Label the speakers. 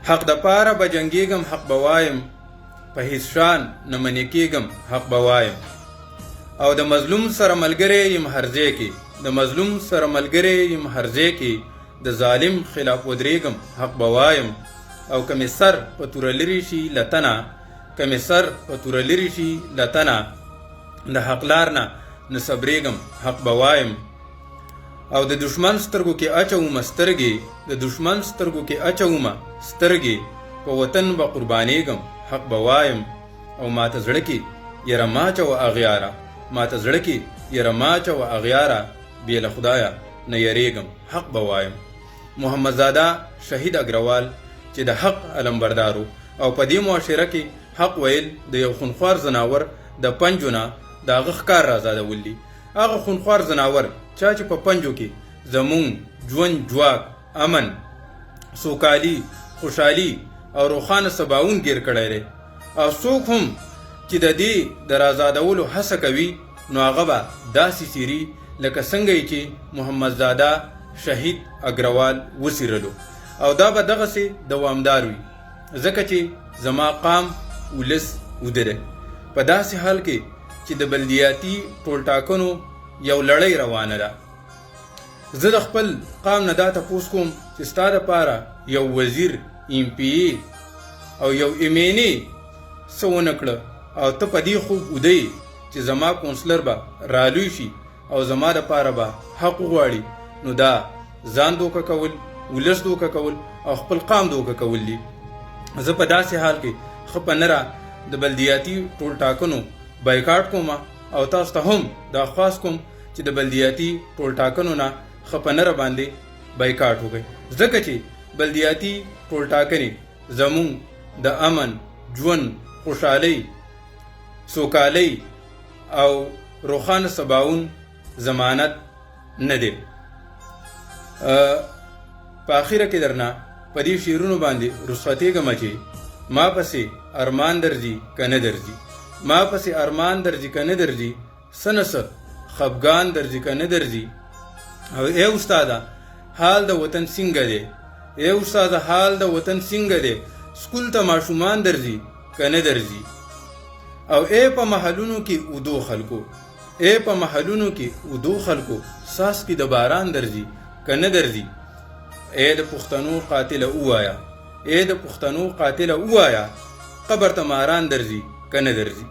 Speaker 1: حق د پاره به جنګېږم حق به وایم په هیڅ شان نه منې کېږم حق به وایم او د مظلوم سره ملګری یم هر ځای کې د مظلوم سره ملګری یم هر ځای کې د ظالم خلاف ودرېږم حق به وایم او که مې سر په توره لرې شي له تنه که مې سر په توره لرې شي له تنه د حق لار نه نه صبرېږم حق به وایم او د دشمن سترګو کې اچومه سترګې د دشمن سترګو کې اچومه سترګې په وطن به قربانېږم حق به وایم او ماته زړه کې یره ما اچوه اغیاره ماته زړه کې یره ما اچوه اغیاره بې له خدایه نه یریږم حق به وایم. محمدزاده شهید اګروال چې د حق علمبردارو او په دې معاشره کې حق ویل د یو خونخوار زناور د پنجو نه د هغه ښکار رازادول دي. هغه خونخوار زناور چا چې په پنجو کې زمونږ ژوند جواک امن سوکالي خوشحالي او روښانه سباون ګیر کړی دی او څوک هم چې د دې د رازادولو هڅه کوي نو هغه به داسې څیري لکه څنګه یې چې محمدزاده شهید اګروال وڅیرلو او دا به دغسې دوامدار وي ځکه چې زما قام ولس وده دی. په داسې حال کې چې د بلدیاتي ټولټاکنو یو لړۍ روانه ده. زه د خپل قام نه دا تپوس کوم چې ستا دپاره یو وزیر ایم پی ای او یو ایمینې څه ونه کړه او ته په دې خوب وده چې زما کونسلر به رالوی شي او زما دپاره به حق وغواړي نو دا ځان دوکه کول ولس دوکه کول او خپل قام دوکه کول دي. زه په داسې حال کې ښه په نره د بلدیاتي ټولټاکنو بایکاټ کوم او تاسو ته هم دا خواست کوم چې د بلدیاتي ټولټاکنو نه ښه په نره باندې بایکاټ وکړئ ځکه چې بلدیاتي ټولټاکنې زمونږ د امن ژوند خوشحالۍ سوکالۍ او روښانه سباون ضمانت نه دی. په اخره کې درنه په دې شعرونو باندې رخصتېږم چې ما پسې ارمان درځي که نه درځي ما پسې ارمان درځي که نه درځي څه نه څه خفګان درځي که نه درځي او ای استاده حال د وطن څنګه دی ای استاده حال د وطن څنګه دی سکول ته ماشومان درځي که نه درځي او ای په محلونو کې اودو خلکو ای په محلونو کې اودو خلکو ساس کې د باران درځي که نه درځي ای د پښتنو قاتله ووایه ای د پښتنو قاتله ووایه قبر ته ماران درځي که نه درځي.